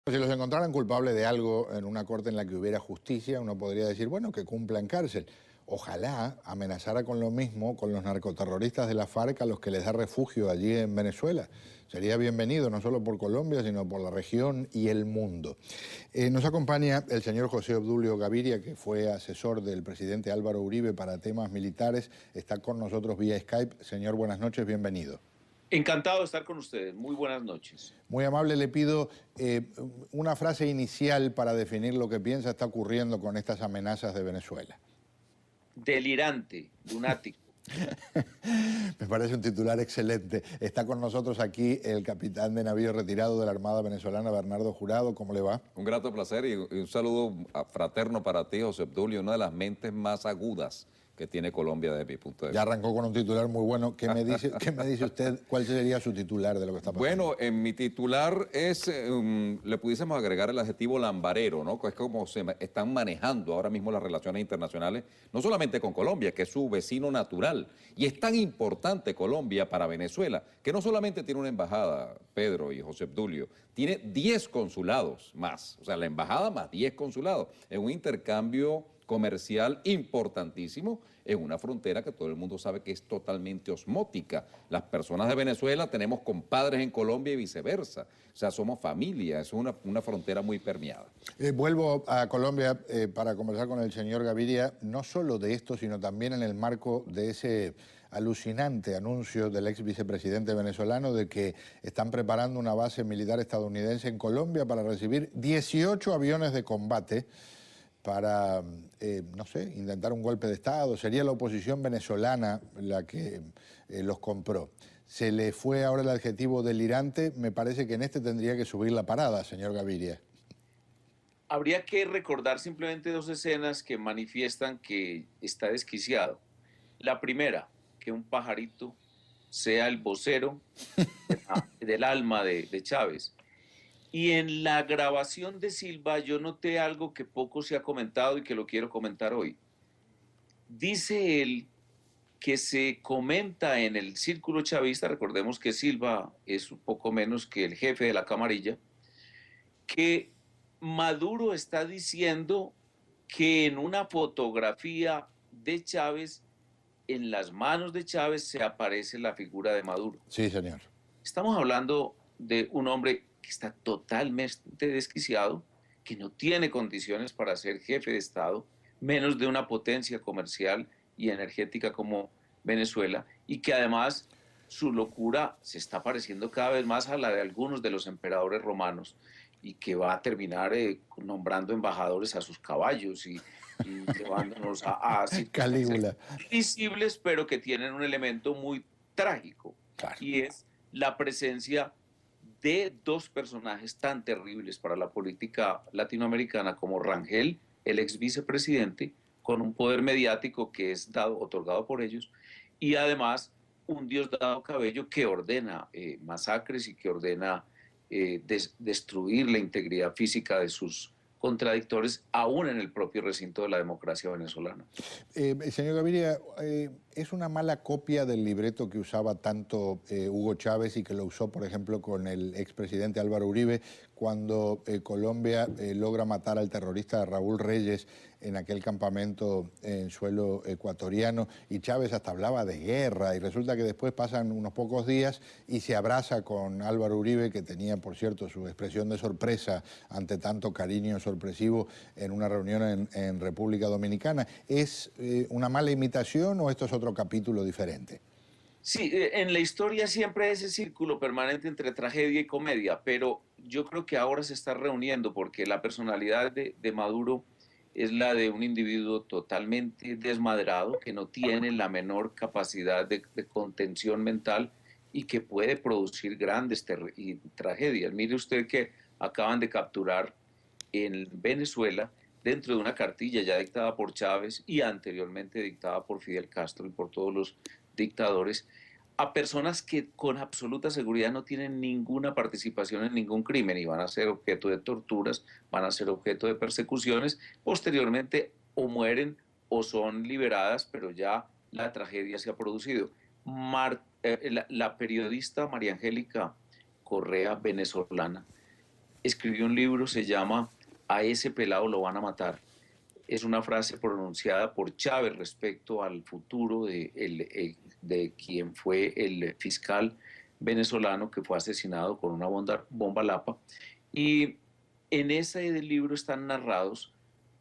Si los encontraran culpables de algo en una corte en la que hubiera justicia, uno podría decir, bueno, que cumpla en cárcel. Ojalá amenazara con lo mismo con los narcoterroristas de la FARC a los que les da refugio allí en Venezuela. Sería bienvenido no solo por Colombia, sino por la región y el mundo. Nos acompaña el señor José Obdulio Gaviria, que fue asesor del presidente Álvaro Uribe para temas militares. Está con nosotros vía Skype. Señor, buenas noches, bienvenido. Encantado de estar con ustedes. Muy buenas noches. Muy amable, le pido una frase inicial para definir lo que piensa está ocurriendo con estas amenazas de Venezuela. Delirante, lunático. Me parece un titular excelente. Está con nosotros aquí el capitán de navío retirado de la Armada Venezolana, Bernardo Jurado. ¿Cómo le va? Un grato placer y un saludo fraterno para ti, José Obdulio, una de las mentes más agudas que tiene Colombia desde mi punto de vista. Ya arrancó con un titular muy bueno. ¿Qué me dice usted? ¿Cuál sería su titular de lo que está pasando? Bueno, en mi titular es, le pudiésemos agregar el adjetivo lambarero, ¿no? Que es como se están manejando ahora mismo las relaciones internacionales, no solamente con Colombia, que es su vecino natural. Y es tan importante Colombia para Venezuela, que no solamente tiene una embajada, Pedro y José Obdulio, tiene 10 consulados más. O sea, la embajada más 10 consulados. En un intercambio comercial importantísimo en una frontera que todo el mundo sabe que es totalmente osmótica. Las personas de Venezuela tenemos compadres en Colombia y viceversa. O sea, somos familia, es una frontera muy permeada. Vuelvo a Colombia para conversar con el señor Gaviria, no solo de esto, sino también en el marco de ese alucinante anuncio del ex vicepresidente venezolano de que están preparando una base militar estadounidense en Colombia para recibir 18 aviones de combate para, no sé, intentar un golpe de Estado. Sería la oposición venezolana la que los compró. Se le fue ahora el adjetivo delirante. Me parece que en este tendría que subir la parada, señor Gaviria. Habría que recordar simplemente dos escenas que manifiestan que está desquiciado. La primera, que un pajarito sea el vocero del alma de Chávez. Y en la grabación de Silva yo noté algo que poco se ha comentado y que lo quiero comentar hoy. Dice él que se comenta en el círculo chavista, recordemos que Silva es un poco menos que el jefe de la camarilla, que Maduro está diciendo que en una fotografía de Chávez, en las manos de Chávez se aparece la figura de Maduro. Sí, señor. Estamos hablando de un hombre que está totalmente desquiciado, que no tiene condiciones para ser jefe de Estado, menos de una potencia comercial y energética como Venezuela, y que además su locura se está pareciendo cada vez más a la de algunos de los emperadores romanos, y que va a terminar nombrando embajadores a sus caballos y llevándonos a Calígula. visibles, pero que tienen un elemento muy trágico, Claro. y es la presencia de dos personajes tan terribles para la política latinoamericana como Rangel, el ex vicepresidente, con un poder mediático que es otorgado por ellos, y además un Diosdado Cabello que ordena masacres y que ordena destruir la integridad física de sus contradictores, aún en el propio recinto de la democracia venezolana. Señor Gaviria, es una mala copia del libreto que usaba tanto Hugo Chávez y que lo usó, por ejemplo, con el expresidente Álvaro Uribe, cuando Colombia logra matar al terrorista Raúl Reyes en aquel campamento en suelo ecuatoriano, y Chávez hasta hablaba de guerra, y resulta que después pasan unos pocos días y se abraza con Álvaro Uribe, que tenía, por cierto, su expresión de sorpresa ante tanto cariño sorpresivo en una reunión en República Dominicana. ¿Es una mala imitación o esto es otro capítulo diferente? Sí, en la historia siempre hay ese círculo permanente entre tragedia y comedia, pero yo creo que ahora se está reuniendo porque la personalidad de Maduro es la de un individuo totalmente desmadrado, que no tiene la menor capacidad de contención mental y que puede producir grandes tragedias. Mire usted que acaban de capturar en Venezuela, dentro de una cartilla ya dictada por Chávez y anteriormente dictada por Fidel Castro y por todos los dictadores, a personas que con absoluta seguridad no tienen ninguna participación en ningún crimen y van a ser objeto de torturas, van a ser objeto de persecuciones, posteriormente o mueren o son liberadas, pero ya la tragedia se ha producido. La periodista María Angélica Correa, venezolana, escribió un libro, se llama "A ese pelado lo van a matar". Es una frase pronunciada por Chávez respecto al futuro de quien fue el fiscal venezolano que fue asesinado con una bomba Lapa. Y en ese libro están narrados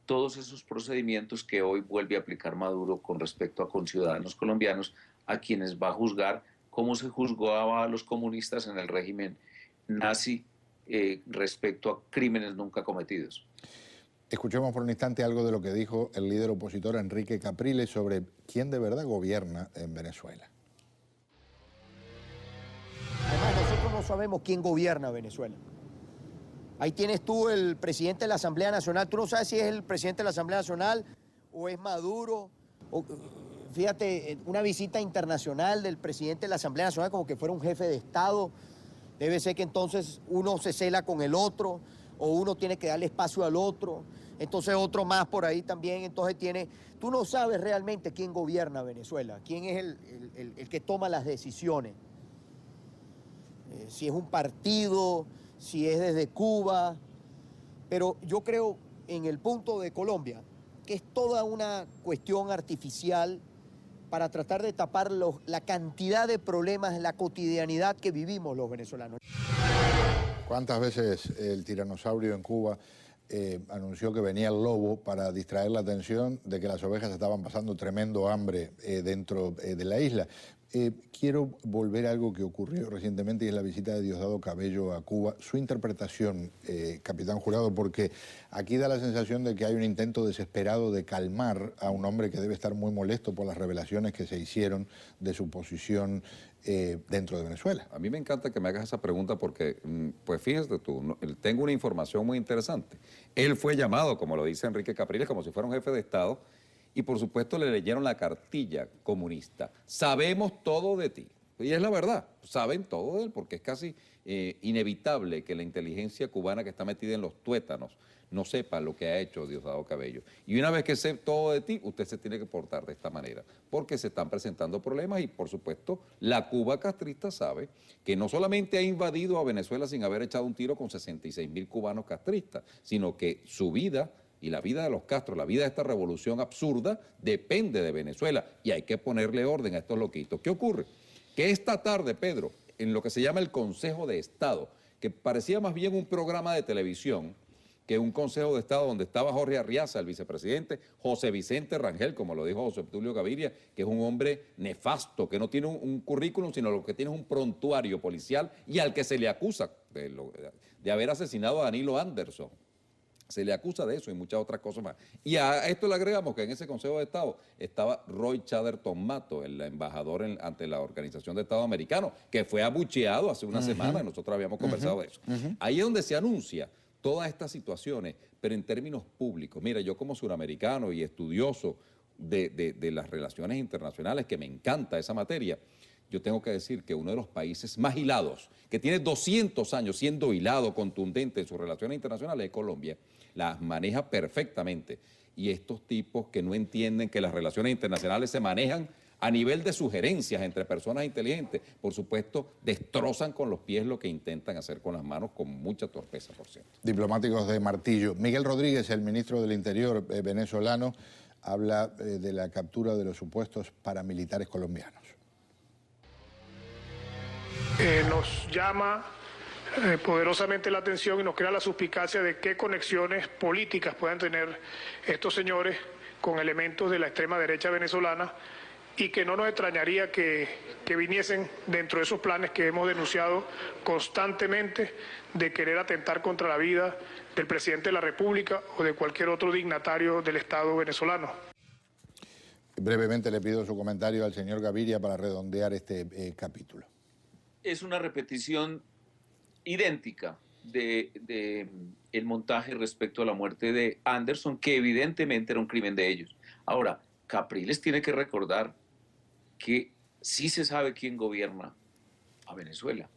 todos esos procedimientos que hoy vuelve a aplicar Maduro con respecto a conciudadanos colombianos, a quienes va a juzgar como se juzgaba a los comunistas en el régimen nazi respecto a crímenes nunca cometidos. Escuchemos por un instante algo de lo que dijo el líder opositor Enrique Capriles sobre quién de verdad gobierna en Venezuela. Además, nosotros no sabemos quién gobierna Venezuela. Ahí tienes tú el presidente de la Asamblea Nacional. Tú no sabes si es el presidente de la Asamblea Nacional o es Maduro. Fíjate, una visita internacional del presidente de la Asamblea Nacional como que fuera un jefe de Estado. Debe ser que entonces uno se cela con el otro o uno tiene que darle espacio al otro. Entonces otro más por ahí también. Entonces tú no sabes realmente quién gobierna Venezuela, quién es el que toma las decisiones. Si es un partido, si es desde Cuba, pero yo creo en el punto de Colombia que es toda una cuestión artificial para tratar de tapar la cantidad de problemas, la cotidianidad que vivimos los venezolanos. ¿Cuántas veces el tiranosaurio en Cuba anunció que venía el lobo para distraer la atención de que las ovejas estaban pasando tremendo hambre dentro de la isla? Quiero volver a algo que ocurrió recientemente y es la visita de Diosdado Cabello a Cuba. Su interpretación, capitán Jurado, porque aquí da la sensación de que hay un intento desesperado de calmar a un hombre que debe estar muy molesto por las revelaciones que se hicieron de su posición dentro de Venezuela. A mí me encanta que me hagas esa pregunta porque, pues fíjate tú, tengo una información muy interesante. Él fue llamado, como lo dice Enrique Capriles, como si fuera un jefe de Estado, y por supuesto le leyeron la cartilla comunista. Sabemos todo de ti. Y es la verdad, saben todo de él, porque es casi inevitable que la inteligencia cubana que está metida en los tuétanos no sepa lo que ha hecho Diosdado Cabello. Y una vez que sepa todo de ti, usted se tiene que portar de esta manera, porque se están presentando problemas y, por supuesto, la Cuba castrista sabe que no solamente ha invadido a Venezuela sin haber echado un tiro con 66.000 cubanos castristas, sino que su vida y la vida de los Castro, la vida de esta revolución absurda, depende de Venezuela y hay que ponerle orden a estos loquitos. ¿Qué ocurre? Que esta tarde, Pedro, en lo que se llama el Consejo de Estado, que parecía más bien un programa de televisión que un Consejo de Estado donde estaba Jorge Arriaza, el vicepresidente, José Vicente Rangel, como lo dijo José Obdulio Gaviria, que es un hombre nefasto, que no tiene un currículum, sino lo que tiene es un prontuario policial y al que se le acusa de haber asesinado a Danilo Anderson. Se le acusa de eso y muchas otras cosas más. Y a esto le agregamos que en ese Consejo de Estado estaba Roy Chatterton Mato, el embajador ante la Organización de Estados Americanos, que fue abucheado hace una semana, nosotros habíamos conversado de eso. Ahí es donde se anuncia todas estas situaciones, pero en términos públicos. Mira, yo como suramericano y estudioso de las relaciones internacionales, que me encanta esa materia, yo tengo que decir que uno de los países más hilados, que tiene 200 años siendo hilado, contundente en sus relaciones internacionales, es Colombia. Las maneja perfectamente. Y estos tipos que no entienden que las relaciones internacionales se manejan a nivel de sugerencias entre personas inteligentes, por supuesto, destrozan con los pies lo que intentan hacer con las manos con mucha torpeza, por cierto. Diplomáticos de martillo. Miguel Rodríguez, el ministro del Interior venezolano, habla de la captura de los supuestos paramilitares colombianos. Nos llama poderosamente la atención y nos crea la suspicacia de qué conexiones políticas puedan tener estos señores con elementos de la extrema derecha venezolana y que no nos extrañaría que viniesen dentro de esos planes que hemos denunciado constantemente de querer atentar contra la vida del presidente de la República o de cualquier otro dignatario del Estado venezolano. Brevemente le pido su comentario al señor Gaviria para redondear este capítulo. Es una repetición idéntica de el montaje respecto a la muerte de Anderson, que evidentemente era un crimen de ellos. Ahora, Capriles tiene que recordar que sí se sabe quién gobierna a Venezuela.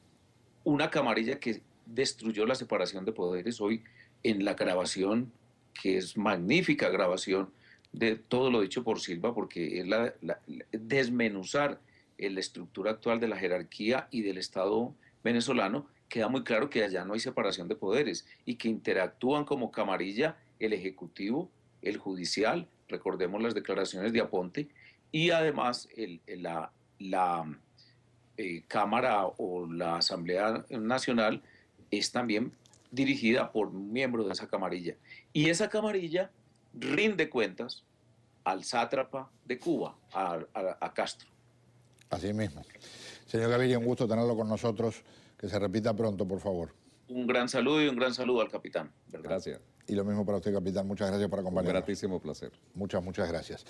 Una camarilla que destruyó la separación de poderes hoy en la grabación, que es magnífica grabación de todo lo dicho por Silva, porque es desmenuzar la estructura actual de la jerarquía y del Estado venezolano, queda muy claro que allá no hay separación de poderes y que interactúan como camarilla el Ejecutivo, el Judicial, recordemos las declaraciones de Aponte, y además la Cámara o la Asamblea Nacional es también dirigida por un miembro de esa camarilla. Y esa camarilla rinde cuentas al sátrapa de Cuba, a Castro. Así mismo. Señor Gaviria, un gusto tenerlo con nosotros. Que se repita pronto, por favor. Un gran saludo y un gran saludo al capitán. ¿Verdad? Gracias. Y lo mismo para usted, capitán. Muchas gracias por Un acompañarnos. gratísimo placer. Muchas gracias.